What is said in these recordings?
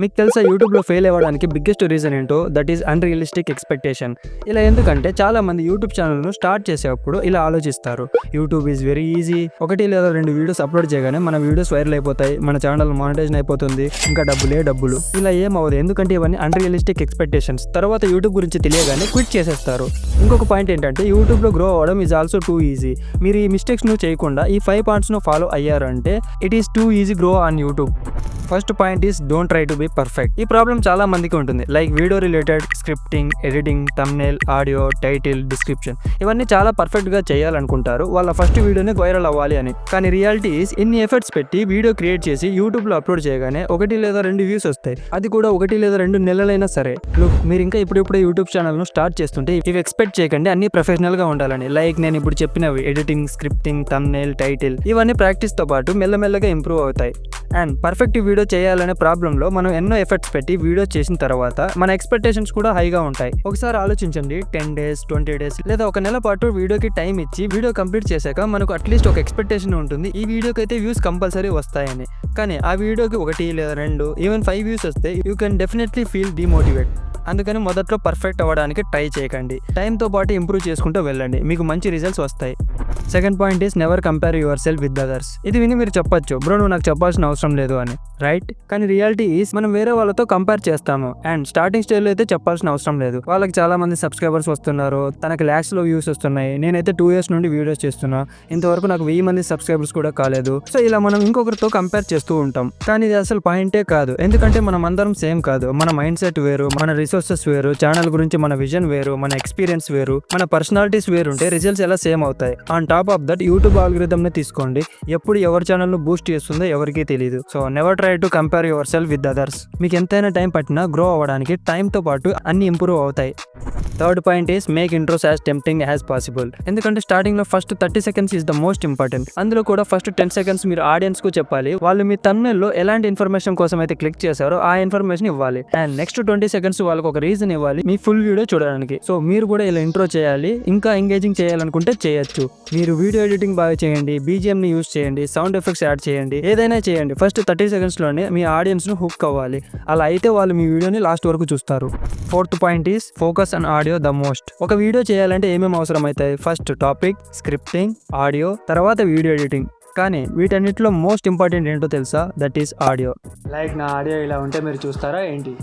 మీకు తెలుసా యూట్యూబ్లో ఫెయిల్ అవ్వడానికి బిగ్గెస్ట్ రీజన్ ఏంటో? That is unrealistic expectation. ఇలా ఎందుకంటే చాలా మంది యూట్యూబ్ ఛానల్ను స్టార్ట్ చేసేటప్పుడు ఇలా ఆలోచిస్తారు, యూట్యూబ్ ఈజ్ వెరీ ఈజీ, 1 లేదా 2 వీడియోస్ అప్లోడ్ చేయగానే మన వీడియోస్ వైరల్ అయిపోతాయి, మన ఛానల్ మానిటైజేషన్ అయిపోతుంది, ఇంకా డబ్బులు. ఇలా ఏమవ్వదు, ఎందుకంటే ఇవన్నీ అన్రియలిస్టిక్ ఎక్స్పెక్టేషన్స్. తర్వాత యూట్యూబ్ గురించి తెలియగానే క్విట్ చేసేస్తారు. ఇంకొక పాయింట్ ఏంటంటే యూట్యూబ్లో గ్రో అవ్వడం ఈజ్ ఆల్సో టూ ఈజీ. మీరు ఈ మిస్టేక్స్ను చేయకుండా ఈ 5 పాయింట్స్ను ఫాలో అయ్యారు అంటే it is two easy grow on YouTube. First point is don't try to be perfect. ఈ ప్రాబ్లం చాలా మందికి ఉంటుంది. Like video related scripting, editing, thumbnail, audio, title, description ఇవన్నీ చాలా పర్ఫెక్ట్గా చేయాలనుకుంటారు, వాళ్ళ ఫస్ట్ వీడియోనే వైరల్ అవ్వాలి అని. కానీ రియాలిటీ ఈస్ ఇన్ని ఎఫర్ట్స్ పెట్టి వీడియో క్రియేట్ చేసి యూట్యూబ్లో అప్లోడ్ చేయగానే 1 లేదా 2 వ్యూస్ వస్తాయి, అది కూడా 1 లేదా 2 నెలలైనా సరే. లుక్, మీరు ఇంకా ఇప్పుడిప్పుడే యూట్యూబ్ ఛానల్ను స్టార్ట్ చేస్తుంటే ఇవి ఎక్స్పెక్ట్ చేయకండి అన్ని ప్రొఫెషనల్గా ఉండాలని. లైక్ నేను ఇప్పుడు చెప్పినవి ఎడిటింగ్, స్క్రిప్టింగ్, థంబ్నెయిల్, టైటిల్ ఇవన్నీ ప్రాక్టీస్తో పాటు మెల్లమెల్లగా ఇంప్రూవ్ అవుతాయి. అండ్ పర్ఫెక్ట్ వీడియో చేయాలనే ప్రాబ్లంలో మనం ఎన్నో ఎఫర్ట్స్ పెట్టి వీడియో చేసిన తర్వాత మన ఎక్స్పెక్టేషన్స్ కూడా హైగా ఉంటాయి. ఒకసారి ఆలోచించండి, 10 days, 20 days లేదా 1 నెల పాటు వీడియోకి టైం ఇచ్చి వీడియో కంప్లీట్ చేశాక మనకు అట్లీస్ట్ ఒక ఎక్స్పెక్టేషన్ ఉంటుంది, ఈ వీడియోకి అయితే వ్యూస్ కంపల్సరీ వస్తాయని. కానీ ఆ వీడియోకి 1 లేదా 2, ఈవెన్ 5 వ్యూస్ వస్తే you can definitely feel demotivate. అందుకని మొదట్లో పర్ఫెక్ట్ అవ్వడానికి ట్రై చేయకండి, టైంతో పాటు ఇంప్రూవ్ చేసుకుంటూ వెళ్ళండి, మీకు మంచి రిజల్ట్స్ వస్తాయి. Second point is never compare your self with others. ఇది విని మీరు చెప్పొచ్చు, బ్రో నువ్వు నాకు చెప్పాల్సిన అవసరం లేదు అని, రైట్? కానీ రియాలిటీ ఈస్ మనం వేరే వాళ్ళతో కంపేర్ చేస్తాము. అండ్ స్టార్టింగ్ స్టేజ్లో అయితే చెప్పాల్సిన అవసరం లేదు, వాళ్ళకి చాలా మంది సబ్స్క్రైబర్స్ వస్తున్నారు, తనకి lakhsలో వ్యూస్ వస్తున్నాయి, నేనైతే 2 years నుండి వీడియోస్ చేస్తున్నా, ఇంతవరకు నాకు 1000 మంది సబ్స్క్రైబర్స్ కూడా కాలేదు. సో ఇలా మనం ఇంకొకరితో కంపేర్ చేస్తూ ఉంటాం. కానీ ఇది అసలు పాయింటే కాదు, ఎందుకంటే మనం అందరం సేమ్ కాదు, మన మైండ్ సెట్ వేరు, మన రిసోర్సెస్ వేరు, ఛానల్ గురించి మన విజన్ వేరు, మన ఎక్స్పీరియన్స్ వేరు, మన పర్సనాలిటీస్ వేరు ఉంటే రిజల్ట్స్ ఎలా సేమ్ అవుతాయి? On top of that YouTube algorithm ని తీసుకోండి, ఎప్పుడు ఎవరి ఛానల్ ను బూస్ట్ చేస్తుందో ఎవరికీ తెలియదు. So never try to compare your self with others. మీకు ఎంతైనా టైం పట్టినా గ్రో అవ్వడానికి టైంతో పాటు అన్ని ఇంప్రూవ్ అవుతాయి. Third point is make intros as tempting as possible. ఎందుకంటే స్టార్టింగ్ లో first 30 seconds is the most important. అందులో కూడా ఫస్ట్ 10 seconds మీరు ఆడియన్స్ కు చెప్పాలి, వాళ్ళు మీ thumbnail లో ఎలాంటి ఇన్ఫర్మేషన్ కోసం అయితే క్లిక్ చేశారో ఆ ఇన్ఫర్మేషన్ ఇవ్వాలి. అండ్ నెక్స్ట్ 20 seconds వాళ్ళకి ఒక రీజన్ ఇవ్వాలి మీ ఫుల్ వీడియో చూడడానికి. సో మీరు కూడా ఇలా ఇంట్రో చేయాలి, ఇంకా ఎంగేజింగ్ చేయాలనుకుంటే చేయొచ్చు. మీరు వీడియో ఎడిటింగ్ బాగా చేయండి, BGM ని యూస్ చేయండి, సౌండ్ ఎఫెక్ట్స్ యాడ్ చేయండి, ఏదైనా చేయండి, ఫస్ట్ 30 seconds లోనే మీ ఆడియన్స్ ను హుక్ అవ్వాలి. అలా అయితే వాళ్ళు మీ వీడియోని లాస్ట్ వరకు చూస్తారు. Fourth point is focus on audio the most. ఒక వీడియో చేయాలంటే ఏమేమి అవసరం అవుతాయి? ఫస్ట్ టాపిక్, స్క్రిప్టింగ్, ఆడియో, తర్వాత వీడియో ఎడిటింగ్. కానీ వీటన్నిటిలో మోస్ట్ ఇంపార్టెంట్ ఏంటో తెలుసా? That is audio. లైక్ నా ఆడియో ఇలా ఉంటే మీరు చూస్తారా ఏంటి?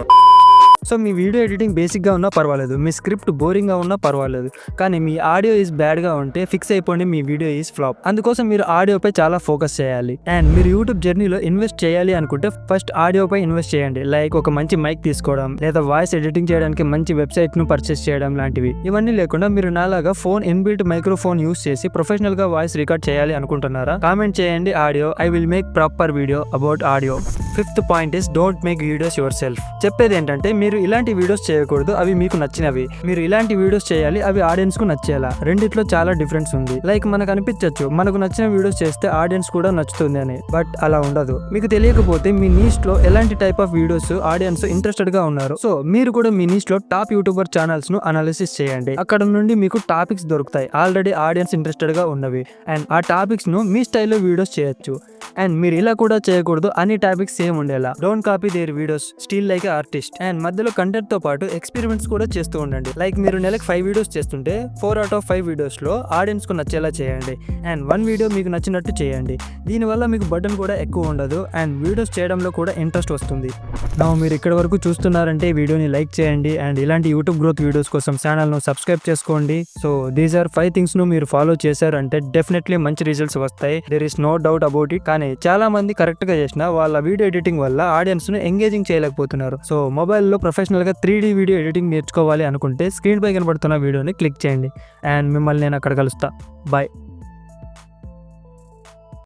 సో మీ వీడియో ఎడిటింగ్ బేసిక్గా ఉన్నా పర్వాలేదు, మీ స్క్రిప్ట్ బోరింగ్గా ఉన్నా పర్వాలేదు, కానీ మీ ఆడియో ఈజ్ బ్యాడ్గా ఉంటే ఫిక్స్ అయిపోండి, మీ వీడియో ఈజ్ ఫ్లాప్. అందుకోసం మీరు ఆడియోపై చాలా ఫోకస్ చేయాలి. అండ్ మీరు యూట్యూబ్ జర్నీలో ఇన్వెస్ట్ చేయాలి అనుకుంటే ఫస్ట్ ఆడియోపై ఇన్వెస్ట్ చేయండి. లైక్ ఒక మంచి మైక్ తీసుకోవడం, లేదా వాయిస్ ఎడిటింగ్ చేయడానికి మంచి వెబ్సైట్ను పర్చేస్ చేయడం లాంటివి. ఇవన్నీ లేకుండా మీరు నాలాగా ఫోన్ ఇన్బిల్ట్ మైక్రోఫోన్ యూస్ చేసి ప్రొఫెషనల్గా వాయిస్ రికార్డ్ చేయాలి అనుకుంటున్నారా? కామెంట్ చేయండి audio, I will make proper video about audio. Fifth point is don't make videos your self. చెప్పేది ఏంటంటే మీరు ఇలాంటి వీడియోస్ చేయకూడదు, అవి మీకు నచ్చినవి. మీరు ఇలాంటి వీడియోస్ చేయాలి, అవి ఆడియన్స్ కు నచ్చేలా. రెండిట్లో చాలా డిఫరెన్స్ ఉంది. లైక్ మనకు అనిపించవచ్చు మనకు నచ్చిన వీడియోస్ చేస్తే ఆడియన్స్ కూడా నచ్చుతుంది అని, బట్ అలా ఉండదు. మీకు తెలియకపోతే మీ నీష్ లో ఎలాంటి type of videos audience interested గా ఉన్నారు, సో మీరు కూడా మీ నీష్ లో టాప్ యూట్యూబర్ ఛానల్స్ ను అనాలిసిస్ చేయండి. అక్కడ నుండి మీకు టాపిక్స్ దొరుకుతాయి ఆల్రెడీ ఆడియన్స్ ఇంట్రెస్టెడ్ గా ఉన్నవి, అండ్ ఆ టాపిక్స్ ను మీ స్టైల్లో వీడియోస్ చేయొచ్చు. అండ్ మీరు ఇలా కూడా చేయకూడదు, అన్ని టాపిక్స్ సేమ్ ఉండేలా. Don't copy their videos, still like artist. And మధ్యలో కంటెంట్ తో పాటు ఎక్స్పెరిమెంట్స్ కూడా చేస్తూ ఉండండి. లైక్ మీరు నెలకు 5 వీడియోస్ చేస్తుంటే 4 out of 5 వీడియోస్ లో ఆడియన్స్ కు నచ్చేలా చేయండి, అండ్ 1 వీడియో మీకు నచ్చినట్టు చేయండి. దీనివల్ల మీకు బటన్ కూడా ఎక్కువ ఉండదు, అండ్ వీడియోస్ చేయడంలో కూడా ఇంట్రెస్ట్ వస్తుంది. నా మీరు ఇక్కడ వరకు చూస్తున్నారంటే వీడియోని లైక్ చేయండి, అండ్ ఇలాంటి యూట్యూబ్ గ్రోత్ వీడియోస్ కోసం ఛానల్ ను సబ్స్క్రైబ్ చేసుకోండి. సో దీస్ ఆర్ 5 థింగ్స్ ను మీరు ఫాలో చేశారంటే డెఫినెట్లీ మంచి రిజల్ట్స్ వస్తాయి, there is no doubt about it. కానీ చాలా మంది కరెక్ట్ గా చేసిన వాళ్ళ వీడియో ఎడిటింగ్ వల్ల ఆడియన్స్ ను ఎంగేజింగ్ చేయలేకపోతున్నారు. సో మొబైల్లో ప్రొఫెషనల్ గా 3D వీడియో ఎడిటింగ్ నేర్చుకోవాలి అనుకుంటే స్క్రీన్ పై కనబడుతున్న వీడియోని క్లిక్ చేయండి, అండ్ మిమ్మల్ని నేను అక్కడ కలుస్తా. బాయ్.